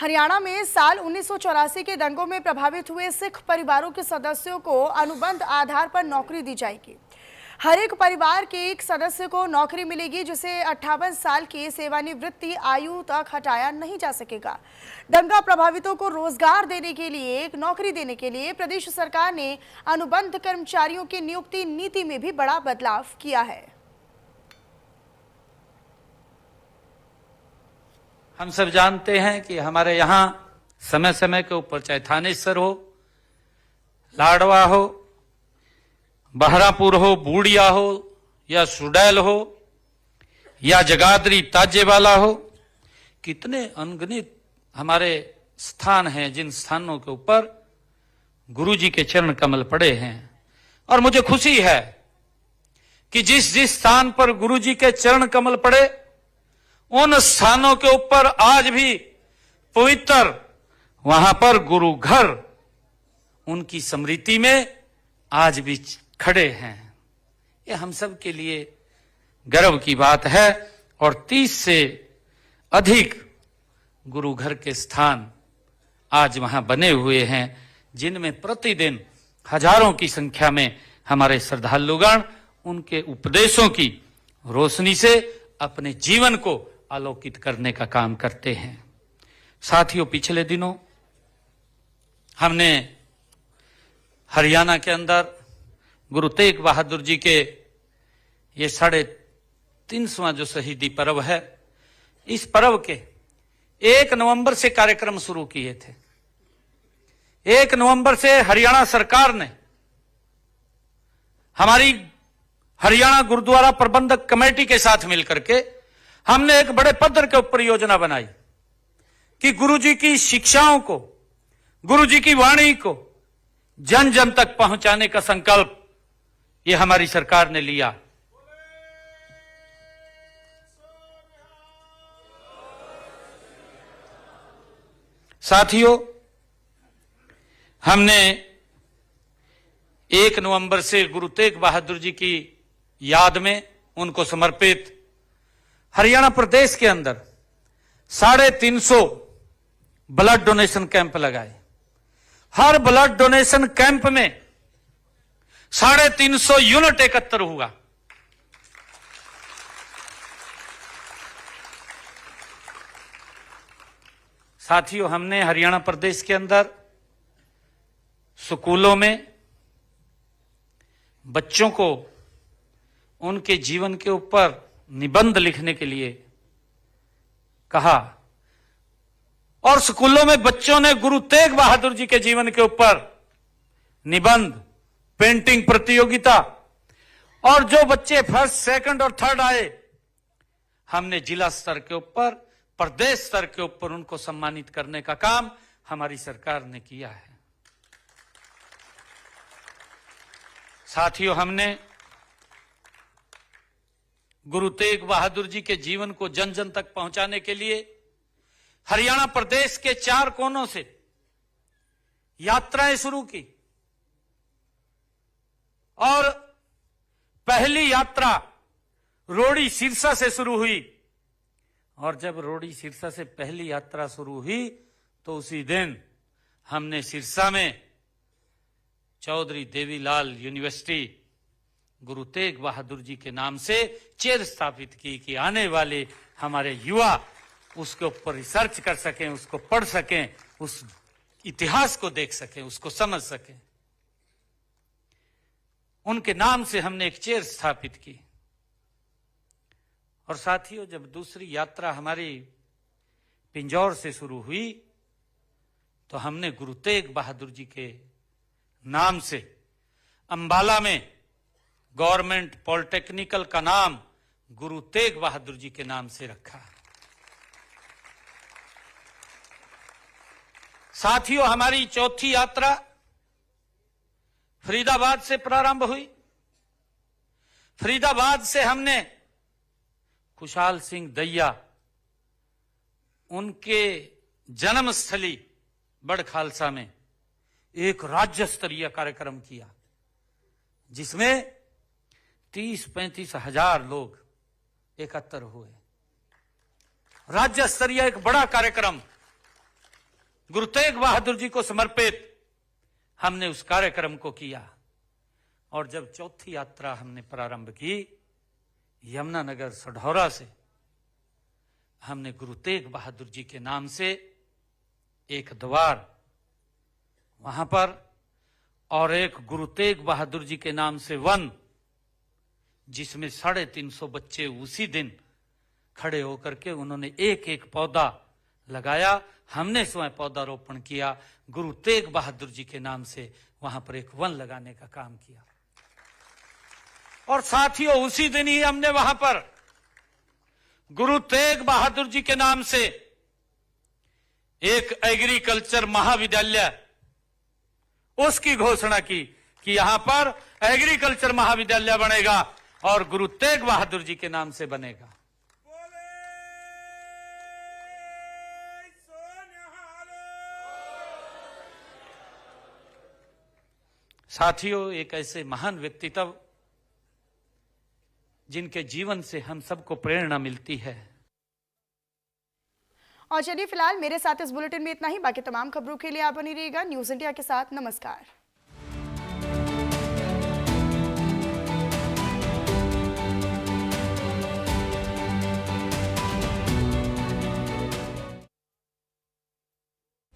हरियाणा में साल 1984 के दंगों में प्रभावित हुए सिख परिवारों के सदस्यों को अनुबंध आधार पर नौकरी दी जाएगी। हर एक परिवार के एक सदस्य को नौकरी मिलेगी जिसे 58 साल की सेवानिवृत्ति आयु तक हटाया नहीं जा सकेगा। दंगा प्रभावितों को रोजगार देने के लिए, एक नौकरी देने के लिए प्रदेश सरकार ने अनुबंध कर्मचारियों की नियुक्ति नीति में भी बड़ा बदलाव किया है। हम सब जानते हैं कि हमारे यहाँ समय समय के ऊपर चाहे थानेसर हो, लाडवा हो, बहरापुर हो, बूढ़िया हो या सुडैल हो या जगाधरी ताजेवाला हो, कितने अनगिनत हमारे स्थान हैं जिन स्थानों के ऊपर गुरुजी के चरण कमल पड़े हैं। और मुझे खुशी है कि जिस जिस स्थान पर गुरुजी के चरण कमल पड़े उन स्थानों के ऊपर आज भी पवित्र वहां पर गुरु घर उनकी स्मृति में आज भी खड़े हैं। ये हम सब के लिए गर्व की बात है। और 30 से अधिक गुरु घर के स्थान आज वहां बने हुए हैं जिनमें प्रतिदिन हजारों की संख्या में हमारे श्रद्धालुगण उनके उपदेशों की रोशनी से अपने जीवन को आलोकित करने का काम करते हैं। साथियों, पिछले दिनों हमने हरियाणा के अंदर गुरु तेग बहादुर जी के ये 350वां जो शहीदी पर्व है, इस पर्व के 1 नवंबर से कार्यक्रम शुरू किए थे। 1 नवंबर से हरियाणा सरकार ने हमारी हरियाणा गुरुद्वारा प्रबंधक कमेटी के साथ मिलकर के हमने एक बड़े पद्धर के ऊपर योजना बनाई कि गुरुजी की शिक्षाओं को, गुरुजी की वाणी को जन जन तक पहुंचाने का संकल्प ये हमारी सरकार ने लिया। साथियों, हमने 1 नवंबर से गुरु तेग बहादुर जी की याद में उनको समर्पित हरियाणा प्रदेश के अंदर 350 ब्लड डोनेशन कैंप लगाए। हर ब्लड डोनेशन कैंप में 350 यूनिट एकत्र हुआ। साथियों, हमने हरियाणा प्रदेश के अंदर स्कूलों में बच्चों को उनके जीवन के ऊपर निबंध लिखने के लिए कहा और स्कूलों में बच्चों ने गुरु तेग बहादुर जी के जीवन के ऊपर निबंध, पेंटिंग प्रतियोगिता, और जो बच्चे फर्स्ट, सेकंड और थर्ड आए हमने जिला स्तर के ऊपर, प्रदेश स्तर के ऊपर उनको सम्मानित करने का काम हमारी सरकार ने किया है। साथियों, हमने गुरु तेग बहादुर जी के जीवन को जन जन तक पहुंचाने के लिए हरियाणा प्रदेश के 4 कोनों से यात्राएं शुरू की। और पहली यात्रा रोड़ी सिरसा से शुरू हुई। और जब रोड़ी सिरसा से पहली यात्रा शुरू हुई तो उसी दिन हमने सिरसा में चौधरी देवीलाल यूनिवर्सिटी गुरु तेग बहादुर जी के नाम से चेयर स्थापित की कि आने वाले हमारे युवा उसके ऊपर रिसर्च कर सकें, उसको पढ़ सकें, उस इतिहास को देख सकें, उसको समझ सकें। उनके नाम से हमने एक चेयर स्थापित की। और साथियों, जब दूसरी यात्रा हमारी पिंजौर से शुरू हुई तो हमने गुरु तेग बहादुर जी के नाम से अंबाला में गवर्नमेंट पॉलिटेक्निकल का नाम गुरु तेग बहादुर जी के नाम से रखा। साथियों, हमारी चौथी यात्रा फरीदाबाद से प्रारंभ हुई। फरीदाबाद से हमने खुशहाल सिंह दहिया उनके जन्मस्थली बड़ खालसा में एक राज्य स्तरीय कार्यक्रम किया जिसमें 30-35 हजार लोग एकत्र हुए। राज्य स्तरीय एक बड़ा कार्यक्रम गुरु तेग बहादुर जी को समर्पित हमने उस कार्यक्रम को किया। और जब चौथी यात्रा हमने प्रारंभ की यमुनानगर सढौरा से, हमने गुरु तेग बहादुर जी के नाम से एक द्वार वहां पर और एक गुरु तेग बहादुर जी के नाम से वन, जिसमें 350 बच्चे उसी दिन खड़े होकर के उन्होंने एक एक पौधा लगाया। हमने स्वयं पौधारोपण किया, गुरु तेग बहादुर जी के नाम से वहां पर एक वन लगाने का काम किया। और साथियों, उसी दिन ही हमने वहां पर गुरु तेग बहादुर जी के नाम से एक एग्रीकल्चर महाविद्यालय, उसकी घोषणा की कि यहां पर एग्रीकल्चर महाविद्यालय बनेगा और गुरु तेग बहादुर जी के नाम से बनेगा। साथियों, एक ऐसे महान व्यक्तित्व जिनके जीवन से हम सबको प्रेरणा मिलती है। और चलिए फिलहाल मेरे साथ इस बुलेटिन में इतना ही। बाकी तमाम खबरों के लिए आप बनी रहिएगा न्यूज इंडिया के साथ। नमस्कार।